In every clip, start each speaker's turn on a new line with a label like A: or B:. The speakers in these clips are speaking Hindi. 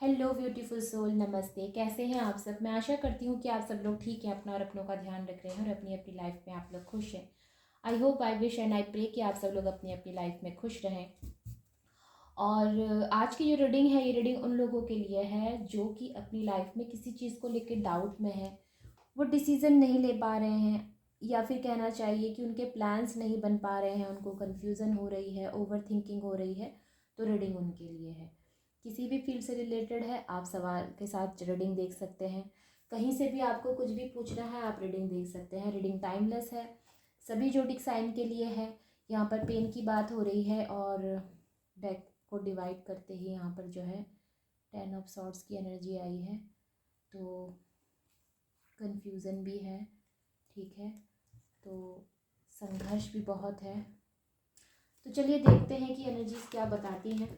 A: हेलो ब्यूटीफुल सोल, नमस्ते। कैसे हैं आप सब? मैं आशा करती हूँ कि आप सब लोग ठीक हैं, अपना और अपनों का ध्यान रख रहे हैं और अपनी अपनी लाइफ में आप लोग खुश हैं। I hope, I wish and I pray कि आप सब लोग अपनी अपनी लाइफ में खुश रहें। और आज की जो रीडिंग है, ये रीडिंग उन लोगों के लिए है जो कि अपनी लाइफ में किसी चीज़ को लेकर डाउट में है, वो डिसीज़न नहीं ले पा रहे हैं, या फिर कहना चाहिए कि उनके प्लान्स नहीं बन पा रहे हैं, उनको कन्फ्यूज़न हो रही है, ओवर थिंकिंग हो रही है। तो रीडिंग उनके लिए है। किसी भी फील्ड से रिलेटेड है, आप सवाल के साथ रीडिंग देख सकते हैं। कहीं से भी आपको कुछ भी पूछना है, आप रीडिंग देख सकते हैं। रीडिंग टाइमलेस है, सभी जोडिक साइन के लिए है। यहाँ पर पेन की बात हो रही है और बैक को डिवाइड करते ही यहाँ पर जो है 10 ऑफ सॉर्ड्स की एनर्जी आई है। तो कन्फ्यूज़न भी है, ठीक है, तो संघर्ष भी बहुत है। तो चलिए देखते हैं कि एनर्जीज क्या बताती हैं।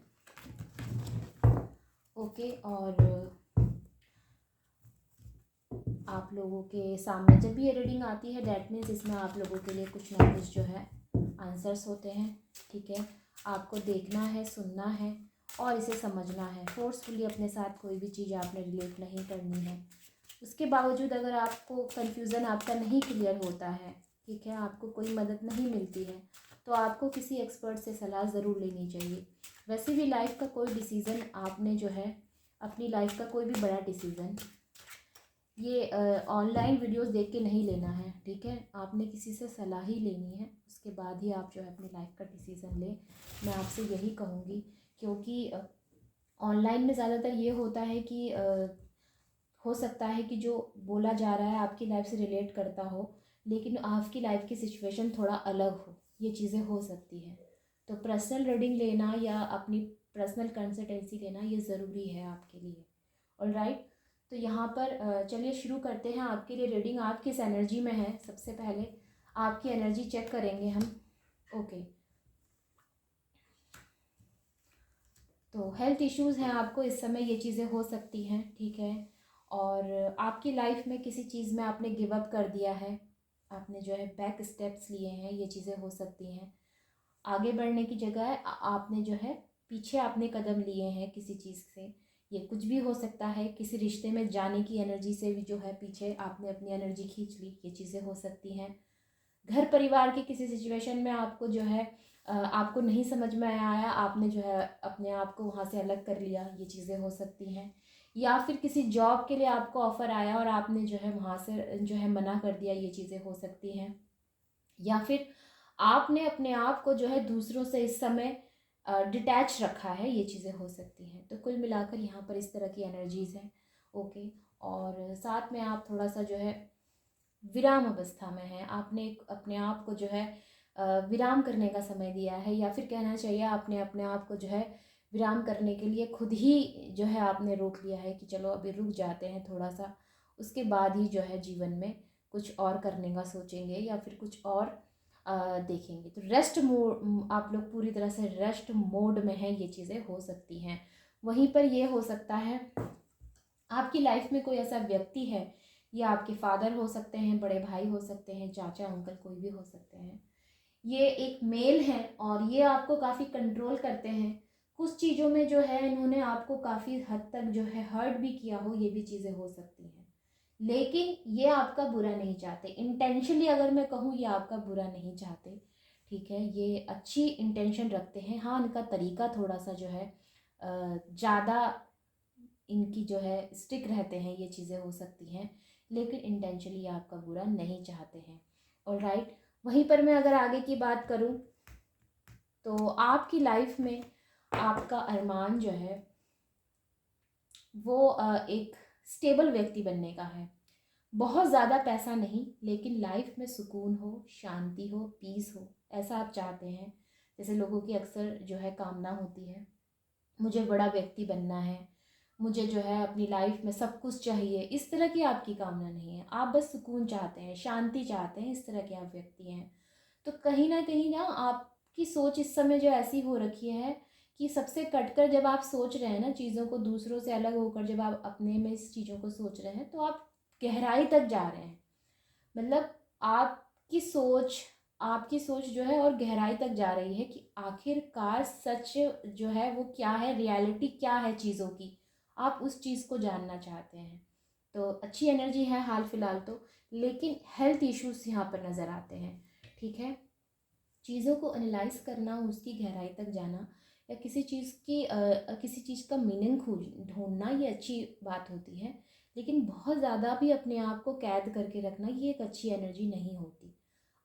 A: ओके, और आप लोगों के सामने जब भी ये रीडिंग आती है, डैट मीन्स इसमें आप लोगों के लिए कुछ ना कुछ जो है आंसर्स होते हैं, ठीक है। आपको देखना है, सुनना है और इसे समझना है। फोर्सफुली अपने साथ कोई भी चीज़ आपने रिलेट नहीं करनी है। उसके बावजूद अगर आपको कन्फ्यूज़न आपका नहीं क्लियर होता है, ठीक है, आपको कोई मदद नहीं मिलती है, तो आपको किसी एक्सपर्ट से सलाह ज़रूर लेनी चाहिए। वैसे भी लाइफ का कोई डिसीज़न आपने जो है, अपनी लाइफ का कोई भी बड़ा डिसीज़न ये ऑनलाइन वीडियोस देख के नहीं लेना है, ठीक है। आपने किसी से सलाह ही लेनी है, उसके बाद ही आप जो है अपनी लाइफ का डिसीज़न लें। मैं आपसे यही कहूँगी, क्योंकि ऑनलाइन में ज़्यादातर ये होता है कि हो सकता है कि जो बोला जा रहा है आपकी लाइफ से रिलेट करता हो, लेकिन आपकी लाइफ की सिचुएशन थोड़ा अलग हो, ये चीज़ें हो सकती हैं। तो पर्सनल रीडिंग लेना या अपनी पर्सनल कंसल्टेंसी लेना ये ज़रूरी है आपके लिए। ऑलराइट, तो यहाँ पर चलिए शुरू करते हैं आपके लिए रीडिंग। आप किस एनर्जी में है, सबसे पहले आपकी एनर्जी चेक करेंगे हम। ओके, तो हेल्थ इश्यूज़ हैं आपको इस समय, ये चीज़ें हो सकती हैं, ठीक है। और आपकी लाइफ में किसी चीज़ में आपने गिव अप कर दिया है, आपने जो है बैक स्टेप्स लिए हैं, ये चीज़ें हो सकती हैं। आगे बढ़ने की जगह आपने जो है पीछे आपने कदम लिए हैं किसी चीज़ से। ये कुछ भी हो सकता है, किसी रिश्ते में जाने की एनर्जी से भी जो है पीछे आपने अपनी एनर्जी खींच ली, ये चीज़ें हो सकती हैं। घर परिवार की किसी सिचुएशन में आपको जो है आपको नहीं समझ में आया, आपने जो है अपने आप को वहाँ से अलग कर लिया, ये चीज़ें हो सकती हैं। या फिर किसी जॉब के लिए आपको ऑफ़र आया और आपने जो है वहाँ से जो है मना कर दिया, ये चीज़ें हो सकती हैं। या फिर आपने अपने आप को जो है दूसरों से इस समय डिटैच रखा है, ये चीज़ें हो सकती हैं। तो कुल मिलाकर यहाँ पर इस तरह की एनर्जीज़ हैं। ओके, और साथ में आप थोड़ा सा जो है विराम अवस्था में हैं। आपने अपने आप को जो है विराम करने का समय दिया है, या फिर कहना चाहिए आपने अपने आप को जो है विराम करने के लिए खुद ही जो है आपने रोक लिया है कि चलो अभी रुक जाते हैं थोड़ा सा, उसके बाद ही जो है जीवन में कुछ और करने का सोचेंगे या फिर कुछ और देखेंगे। तो रेस्ट मोड, आप लोग पूरी तरह से रेस्ट मोड में हैं, ये चीज़ें हो सकती हैं। वहीं पर ये हो सकता है आपकी लाइफ में कोई ऐसा व्यक्ति है, या आपके फादर हो सकते हैं, बड़े भाई हो सकते हैं, चाचा अंकल कोई भी हो सकते हैं। ये एक मेल है और ये आपको काफ़ी कंट्रोल करते हैं। कुछ चीज़ों में जो है इन्होंने आपको काफ़ी हद तक जो है हर्ट भी किया हो, ये भी चीज़ें हो सकती हैं। लेकिन ये आपका बुरा नहीं चाहते, इंटेंशनली अगर मैं कहूँ, ये आपका बुरा नहीं चाहते, ठीक है। ये अच्छी इंटेंशन रखते हैं। हाँ, इनका तरीका थोड़ा सा जो है ज़्यादा इनकी जो है स्टिक रहते हैं, ये चीज़ें हो सकती हैं, लेकिन इंटेंशनली आपका बुरा नहीं चाहते हैं। ऑलराइट, वहीं पर मैं अगर आगे की बात करूं, तो आपकी लाइफ में आपका अरमान जो है वो एक स्टेबल व्यक्ति बनने का है। बहुत ज़्यादा पैसा नहीं, लेकिन लाइफ में सुकून हो, शांति हो, पीस हो, ऐसा आप चाहते हैं। जैसे लोगों की अक्सर जो है कामना होती है, मुझे बड़ा व्यक्ति बनना है, मुझे जो है अपनी लाइफ में सब कुछ चाहिए, इस तरह की आपकी कामना नहीं है। आप बस सुकून चाहते हैं, शांति चाहते हैं, इस तरह के आप व्यक्ति हैं। तो कहीं ना आपकी सोच इस समय जो ऐसी हो रखी है कि सबसे कटकर जब आप सोच रहे हैं ना चीज़ों को, दूसरों से अलग होकर जब आप अपने में इस चीज़ों को सोच रहे हैं, तो आप गहराई तक जा रहे हैं। मतलब आपकी सोच आपकी सोच जो है और गहराई तक जा रही है कि आखिरकार सच जो है वो क्या है, रियलिटी क्या है चीज़ों की, आप उस चीज़ को जानना चाहते हैं। तो अच्छी एनर्जी है हाल फिलहाल तो, लेकिन हेल्थ इश्यूज यहाँ पर नज़र आते हैं। ठीक है, चीज़ों को एनालाइज करना, उसकी गहराई तक जाना, या किसी चीज़ का मीनिंग ढूंढना, ये अच्छी बात होती है। लेकिन बहुत ज़्यादा भी अपने आप को कैद करके रखना, ये एक अच्छी एनर्जी नहीं होती।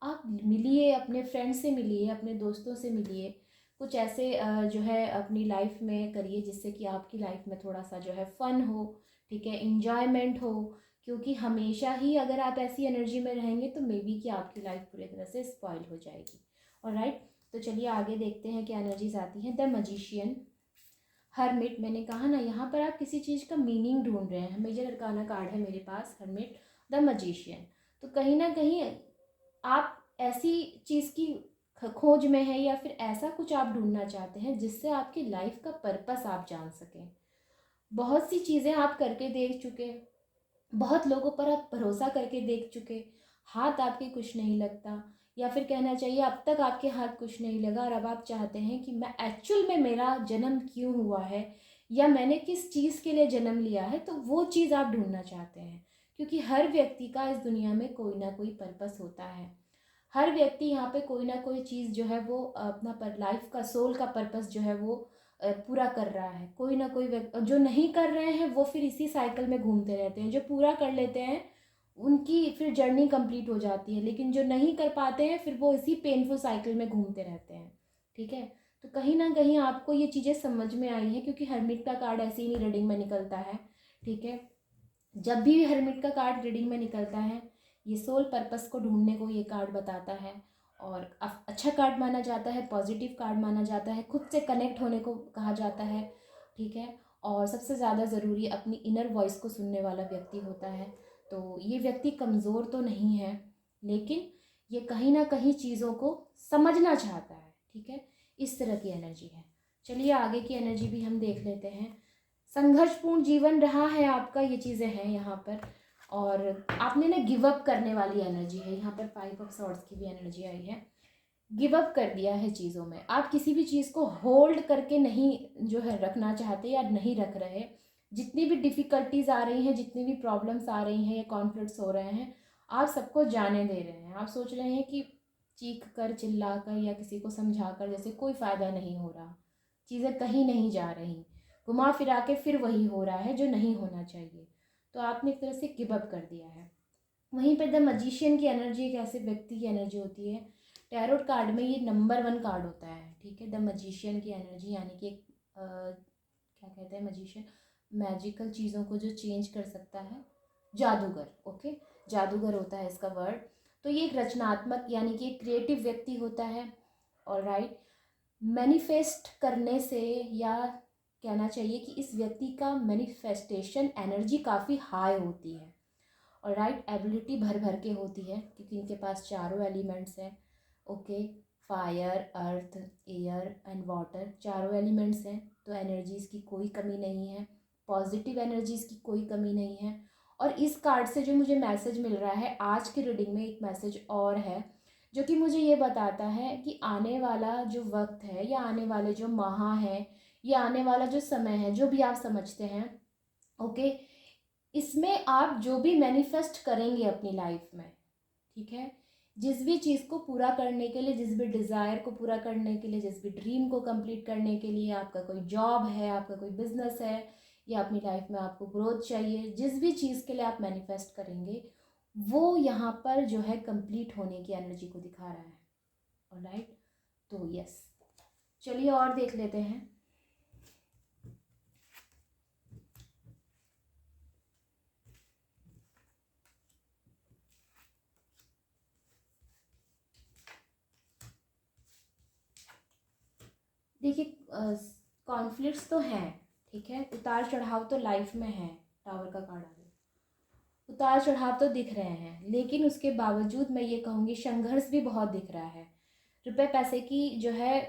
A: आप मिलिए, अपने फ्रेंड से मिलिए, अपने दोस्तों से मिलिए, कुछ ऐसे जो है अपनी लाइफ में करिए जिससे कि आपकी लाइफ में थोड़ा सा जो है फ़न हो, ठीक है, इंजॉयमेंट हो। क्योंकि हमेशा ही अगर आप ऐसी एनर्जी में रहेंगे तो मे बी कि आपकी लाइफ पूरी तरह से स्पॉइल हो जाएगी। और राइट, तो चलिए आगे देखते हैं क्या एनर्जीज आती हैं। द मजिशियन, हरमिट, मैंने कहा ना यहाँ पर आप किसी चीज़ का मीनिंग ढूंढ रहे हैं। मेजर अरकाना कार्ड है मेरे पास, हरमिट, द मजिशियन। तो कहीं ना कहीं आप ऐसी चीज़ की खोज में है, या फिर ऐसा कुछ आप ढूंढना चाहते हैं जिससे आपकी लाइफ का पर्पस आप जान सकें। बहुत सी चीज़ें आप करके देख चुके, बहुत लोगों पर आप भरोसा करके देख चुके, हाथ आपके कुछ नहीं लगता, या फिर कहना चाहिए अब तक आपके हाथ कुछ नहीं लगा, और अब आप चाहते हैं कि मैं एक्चुअल में मेरा जन्म क्यों हुआ है, या मैंने किस चीज़ के लिए जन्म लिया है, तो वो चीज़ आप ढूंढना चाहते हैं। क्योंकि हर व्यक्ति का इस दुनिया में कोई ना कोई पर्पस होता है। हर व्यक्ति यहाँ पे कोई ना कोई चीज़ जो है वो अपना पर लाइफ का सोल का पर्पस जो है वो पूरा कर रहा है। कोई ना कोई व्यक्ति जो नहीं कर रहे हैं वो फिर इसी साइकिल में घूमते रहते हैं। जो पूरा कर लेते हैं उनकी फिर जर्नी कंप्लीट हो जाती है, लेकिन जो नहीं कर पाते हैं फिर वो इसी पेनफुल साइकिल में घूमते रहते हैं। ठीक है, तो कहीं ना कहीं आपको ये चीज़ें समझ में आई है, क्योंकि हर्मिट का कार्ड ऐसे ही नहीं रीडिंग में निकलता है। ठीक है, जब भी हर्मिट का कार्ड रीडिंग में निकलता है, ये सोल पर्पस को ढूंढने को ये कार्ड बताता है। और अच्छा कार्ड माना जाता है, पॉजिटिव कार्ड माना जाता है, खुद से कनेक्ट होने को कहा जाता है। ठीक है, और सबसे ज़्यादा ज़रूरी अपनी इनर वॉइस को सुनने वाला व्यक्ति होता है। तो ये व्यक्ति कमज़ोर तो नहीं है, लेकिन ये कहीं ना कहीं चीज़ों को समझना चाहता है। ठीक है, इस तरह की एनर्जी है। चलिए आगे की एनर्जी भी हम देख लेते हैं। संघर्षपूर्ण जीवन रहा है आपका, ये चीज़ें हैं यहाँ पर। और आपने ना गिव अप करने वाली एनर्जी है यहाँ पर, 5 ऑफ सॉर्ड्स की भी एनर्जी आई है। गिव अप कर दिया है चीज़ों में, आप किसी भी चीज़ को होल्ड करके नहीं जो है रखना चाहते या नहीं रख रहे। जितनी भी डिफ़िकल्टीज़ आ रही हैं, जितनी भी प्रॉब्लम्स आ रही हैं या कॉन्फ्लिक्ट्स हो रहे हैं, आप सबको जाने दे रहे हैं। आप सोच रहे हैं कि चीख कर, चिल्ला कर या किसी को समझा कर जैसे कोई फ़ायदा नहीं हो रहा, चीज़ें कहीं नहीं जा रही, घुमा फिरा के फिर वही हो रहा है जो नहीं होना चाहिए। तो आपने एक तरह से गिव अप कर दिया है। वहीं पर द मजिशियन की एनर्जी एक ऐसे व्यक्ति की एनर्जी होती है, टैरोट कार्ड में ये नंबर 1 कार्ड होता है। ठीक है, द मजिशियन की एनर्जी, यानी कि एक क्या कहते हैं मजिशियन, मैजिकल चीज़ों को जो चेंज कर सकता है, जादूगर। ओके, जादूगर होता है इसका वर्ड। तो ये एक रचनात्मक यानी कि एक क्रिएटिव व्यक्ति होता है। और राइट, मैनिफेस्ट करने से, या कहना चाहिए कि इस व्यक्ति का मैनिफेस्टेशन एनर्जी काफ़ी हाई होती है। और राइट, एबिलिटी भर भर के होती है, क्योंकि इनके पास चारों एलिमेंट्स हैं। Okay, fire, earth, air and water, चारों एलिमेंट्स हैं। तो एनर्जीज़ की कोई कमी नहीं है, पॉजिटिव एनर्जीज़ की कोई कमी नहीं है। और इस कार्ड से जो मुझे मैसेज मिल रहा है आज की रीडिंग में, एक मैसेज और है जो कि मुझे ये बताता है कि आने वाला जो वक्त है, या आने वाले जो माह हैं, या आने वाला जो समय है, जो भी आप समझते हैं, ओके, इसमें आप जो भी मैनिफेस्ट करेंगे अपनी लाइफ में, ठीक है, जिस भी चीज़ को पूरा करने के लिए, जिस भी डिज़ायर को पूरा करने के लिए, जिस भी ड्रीम को कंप्लीट करने के लिए, आपका कोई जॉब है, आपका कोई बिजनेस है, या अपनी लाइफ में आपको ग्रोथ चाहिए, जिस भी चीज़ के लिए आप मैनिफेस्ट करेंगे, वो यहाँ पर जो है कंप्लीट होने की एनर्जी को दिखा रहा है। ऑलराइट, तो यस, चलिए और देख लेते हैं। देखिए, कॉन्फ्लिक्ट्स तो हैं, ठीक है, उतार चढ़ाव तो लाइफ में है। टावर का कार्ड आ गया, उतार चढ़ाव तो दिख रहे हैं, लेकिन उसके बावजूद मैं ये कहूँगी संघर्ष भी बहुत दिख रहा है। रुपए पैसे की जो है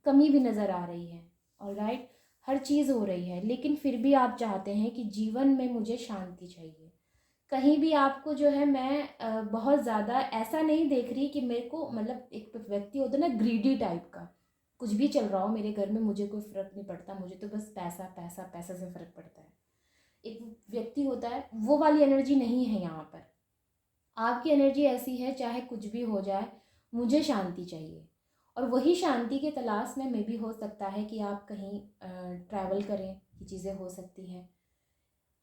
A: कमी भी नज़र आ रही है। ऑलराइट, हर चीज़ हो रही है, लेकिन फिर भी आप चाहते हैं कि जीवन में मुझे शांति चाहिए। कहीं भी आपको जो है, मैं बहुत ज़्यादा ऐसा नहीं देख रही कि मेरे को, मतलब एक व्यक्ति होता है ना ग्रीडी टाइप का, कुछ भी चल रहा हो मेरे घर में मुझे कोई फ़र्क नहीं पड़ता, मुझे तो बस पैसा पैसा पैसा से फ़र्क पड़ता है। एक व्यक्ति होता है, वो वाली एनर्जी नहीं है यहाँ पर। आपकी एनर्जी ऐसी है, चाहे कुछ भी हो जाए मुझे शांति चाहिए। और वही शांति के तलाश में मे भी हो सकता है कि आप कहीं ट्रैवल करें, ये चीज़ें हो सकती हैं।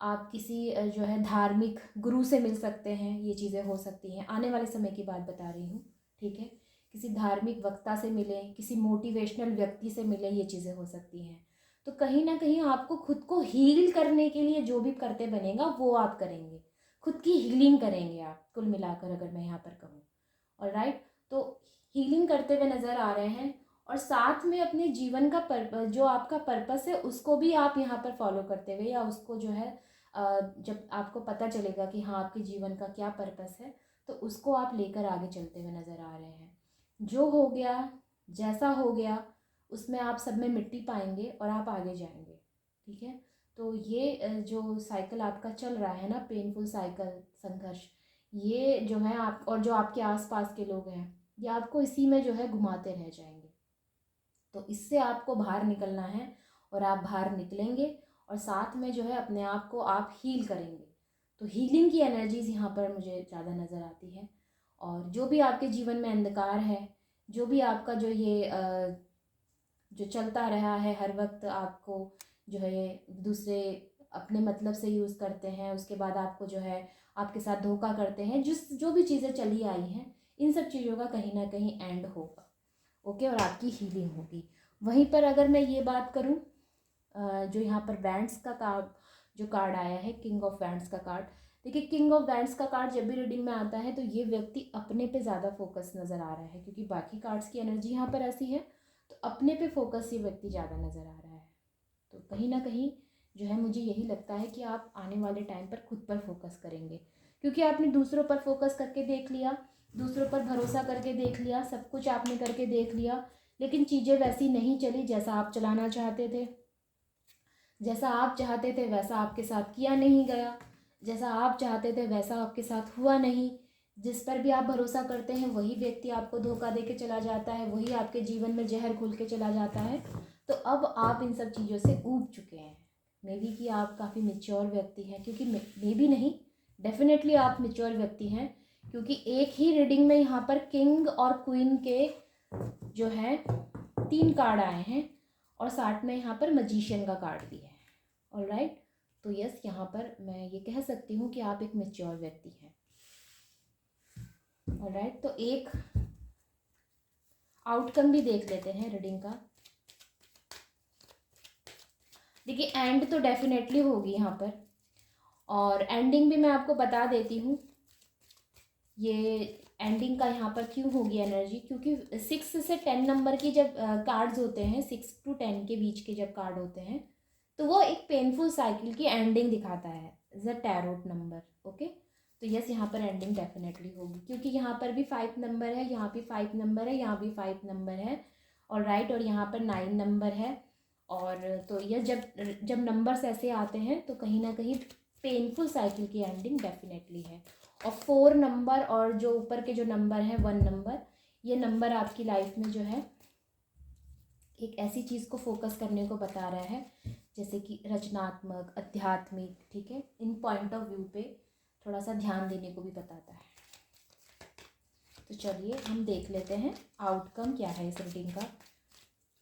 A: आप किसी जो है धार्मिक गुरु से मिल सकते हैं, ये चीज़ें हो सकती हैं। आने वाले समय की बात बता रही हूँ, ठीक है। किसी धार्मिक वक्ता से मिलें, किसी मोटिवेशनल व्यक्ति से मिलें, ये चीज़ें हो सकती हैं। तो कहीं ना कहीं आपको खुद को हील करने के लिए जो भी करते बनेगा वो आप करेंगे, खुद की हीलिंग करेंगे आप, कुल मिलाकर अगर मैं यहाँ पर कहूँ। ऑलराइट, तो हीलिंग करते हुए नज़र आ रहे हैं। और साथ में अपने जीवन का जो आपका पर्पस है उसको भी आप यहाँ पर फॉलो करते हुए, या उसको जो है जब आपको पता चलेगा कि हाँ आपके जीवन का क्या पर्पस है, तो उसको आप लेकर आगे चलते हुए नज़र आ रहे हैं। जो हो गया, जैसा हो गया, उसमें आप सब में मिट्टी पाएंगे और आप आगे जाएंगे, ठीक है। तो ये जो साइकिल आपका चल रहा है ना, पेनफुल साइकिल, संघर्ष, ये जो है आप और जो आपके आसपास के लोग हैं, ये आपको इसी में जो है घुमाते रह जाएंगे। तो इससे आपको बाहर निकलना है और आप बाहर निकलेंगे, और साथ में जो है अपने आप को आप हील करेंगे। तो हीलिंग की एनर्जीज़ यहाँ पर मुझे ज़्यादा नज़र आती है। और जो भी आपके जीवन में अंधकार है, जो भी आपका जो ये जो चलता रहा है हर वक्त, आपको जो है दूसरे अपने मतलब से यूज़ करते हैं, उसके बाद आपको जो है आपके साथ धोखा करते हैं, जो भी चीज़ें चली आई हैं, इन सब चीज़ों का कहीं ना कहीं एंड होगा, ओके। और आपकी हीलिंग होगी। वहीं पर अगर मैं ये बात करूँ, जो यहाँ पर बैंड्स का कार्ड, जो कार्ड आया है किंग ऑफ बैंड्स का कार्ड, देखिए किंग ऑफ बैंड्स का कार्ड जब भी रीडिंग में आता है तो ये व्यक्ति अपने पे ज़्यादा फोकस नज़र आ रहा है, क्योंकि बाकी कार्ड्स की एनर्जी यहाँ पर ऐसी है, तो अपने पे फोकस ये व्यक्ति ज़्यादा नज़र आ रहा है। तो कहीं ना कहीं जो है मुझे यही लगता है कि आप आने वाले टाइम पर खुद पर फोकस करेंगे, क्योंकि आपने दूसरों पर फोकस करके देख लिया, दूसरों पर भरोसा करके देख लिया, सब कुछ आपने करके देख लिया, लेकिन चीज़ें वैसी नहीं चली जैसा आप चलाना चाहते थे। जैसा आप चाहते थे वैसा आपके साथ किया नहीं गया, जैसा आप चाहते थे वैसा आपके साथ हुआ नहीं। जिस पर भी आप भरोसा करते हैं वही व्यक्ति आपको धोखा दे के चला जाता है, वही आपके जीवन में जहर घुल के चला जाता है। तो अब आप इन सब चीज़ों से ऊब चुके हैं। मे बी कि आप काफ़ी मेच्योर व्यक्ति हैं, क्योंकि मे बी नहीं, डेफिनेटली आप मेच्योर व्यक्ति हैं, क्योंकि एक ही रीडिंग में यहाँ पर किंग और क्वीन के जो है 3 कार्ड आए हैं, और साथ में यहाँ पर मजीशियन का कार्ड भी है। ऑलराइट, तो यस, यहाँ पर मैं ये कह सकती हूँ कि आप एक मेच्योर व्यक्ति हैं। ऑलराइट, तो एक आउटकम भी देख लेते हैं रीडिंग का। देखिए एंड तो डेफिनेटली होगी यहाँ पर, और एंडिंग भी मैं आपको बता देती हूँ। ये एंडिंग का यहाँ पर क्यों होगी एनर्जी, क्योंकि 6 से 10 नंबर की जब कार्ड्स होते हैं, 6 to 10 के बीच के जब कार्ड होते हैं, तो वो एक पेनफुल साइकिल की एंडिंग दिखाता है, is a tarot number, okay. तो यस, यहाँ पर एंडिंग डेफिनेटली होगी, क्योंकि यहाँ पर भी 5 नंबर है, यहाँ भी 5 नंबर है, यहाँ भी 5 नंबर है, और राइट, और यहाँ पर 9 नंबर है। और तो यह जब नंबर्स ऐसे आते हैं तो कहीं ना कहीं पेनफुल साइकिल की एंडिंग डेफिनेटली है। और 4 नंबर और जो ऊपर के जो नंबर हैं 1 नंबर, ये नंबर आपकी लाइफ में जो है एक ऐसी चीज़ को फोकस करने को बता रहा है, जैसे कि रचनात्मक, आध्यात्मिक, ठीक है, इन पॉइंट ऑफ व्यू पे थोड़ा सा ध्यान देने को भी बताता है। तो चलिए हम देख लेते हैं आउटकम क्या है इस रीडिंग का।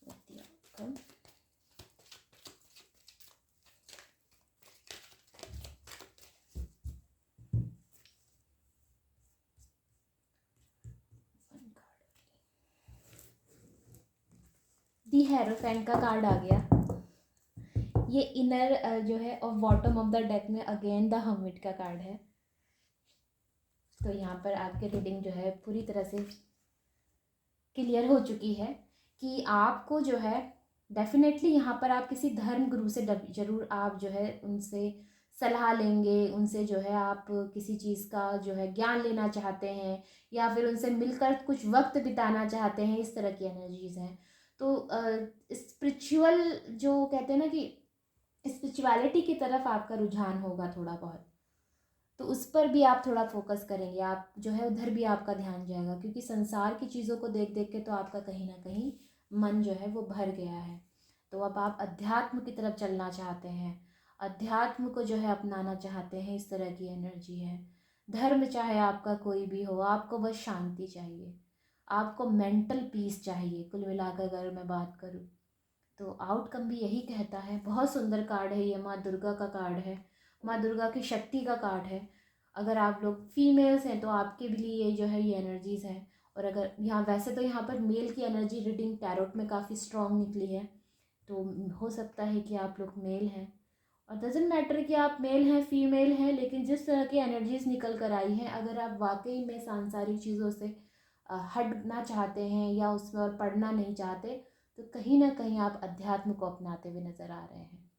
A: आउटकम, दी हेरोफेंट का कार्ड आ गया। ये इनर जो है और बॉटम ऑफ द डेक में अगेन द हर्मिट का कार्ड है। तो यहाँ पर आपकी रीडिंग जो है पूरी तरह से क्लियर हो चुकी है कि आपको जो है डेफिनेटली यहाँ पर आप किसी धर्म गुरु से ज़रूर आप जो है उनसे सलाह लेंगे, उनसे जो है आप किसी चीज़ का जो है ज्ञान लेना चाहते हैं, या फिर उनसे मिलकर कुछ वक्त बिताना चाहते हैं, इस तरह की एनर्जीज़ हैं। तो स्पिरिचुअल जो कहते हैं ना कि स्पिरिचुअलिटी की तरफ आपका रुझान होगा थोड़ा बहुत, तो उस पर भी आप थोड़ा फोकस करेंगे, आप जो है उधर भी आपका ध्यान जाएगा, क्योंकि संसार की चीज़ों को देख देख के तो आपका कहीं ना कहीं मन जो है वो भर गया है। तो अब आप अध्यात्म की तरफ चलना चाहते हैं, अध्यात्म को जो है अपनाना चाहते हैं, इस तरह की एनर्जी है। धर्म चाहे आपका कोई भी हो, आपको बस शांति चाहिए, आपको मेंटल पीस चाहिए। कुल मिलाकर अगर मैं बात करूँ तो आउटकम भी यही कहता है। बहुत सुंदर कार्ड है ये, माँ दुर्गा का कार्ड है, माँ दुर्गा की शक्ति का कार्ड है। अगर आप लोग फीमेल्स हैं तो आपके भी लिए जो है ये एनर्जीज़ हैं। और अगर यहाँ वैसे तो यहाँ पर मेल की एनर्जी रीडिंग टैरोट में काफ़ी स्ट्रॉन्ग निकली है, तो हो सकता है कि आप लोग मेल हैं। और डजेंट मैटर कि आप मेल हैं फीमेल हैं, लेकिन जिस तरह की एनर्जीज निकल कर आई हैं, अगर आप वाकई में सांसारिक चीज़ों से हटना चाहते हैं या उसमें और पढ़ना नहीं चाहते, तो कहीं ना कहीं आप अध्यात्म को अपनाते हुए नज़र आ रहे हैं।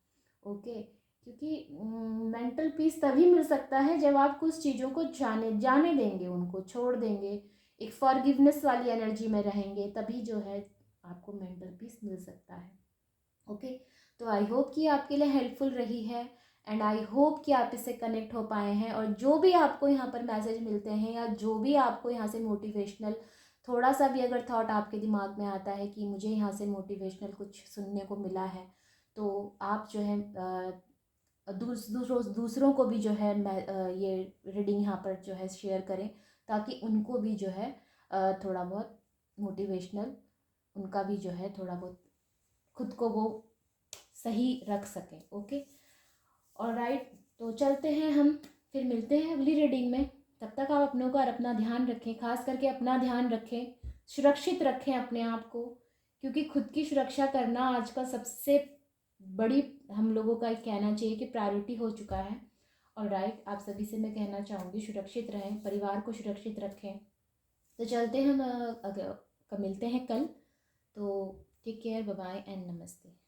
A: ओके, क्योंकि मेंटल पीस तभी मिल सकता है जब आप कुछ चीज़ों को जाने देंगे, उनको छोड़ देंगे, एक फॉरगिवनेस वाली एनर्जी में रहेंगे, तभी जो है आपको मेंटल पीस मिल सकता है। ओके, तो आई होप कि आपके लिए हेल्पफुल रही है, एंड आई होप कि आप इससे कनेक्ट हो पाए हैं। और जो भी आपको यहाँ पर मैसेज मिलते हैं या जो भी आपको यहाँ से मोटिवेशनल थोड़ा सा भी अगर थॉट आपके दिमाग में आता है कि मुझे यहाँ से मोटिवेशनल कुछ सुनने को मिला है, तो आप जो है दूसरों को भी जो है ये रीडिंग यहाँ पर जो है शेयर करें, ताकि उनको भी जो है थोड़ा बहुत मोटिवेशनल, उनका भी जो है थोड़ा बहुत खुद को वो सही रख सकें। ओके, ऑलराइट, तो चलते हैं हम, फिर मिलते हैं अगली रीडिंग में। तब तक आप अपनों का और अपना ध्यान रखें, खास करके अपना ध्यान रखें, सुरक्षित रखें अपने आप को, क्योंकि खुद की सुरक्षा करना आज का सबसे बड़ी हम लोगों का एक कहना चाहिए कि प्रायोरिटी हो चुका है। ऑलराइट, आप सभी से मैं कहना चाहूँगी सुरक्षित रहें, परिवार को सुरक्षित रखें। तो चलते हैं हम, अगर मिलते हैं कल। तो take care, bye bye and नमस्ते।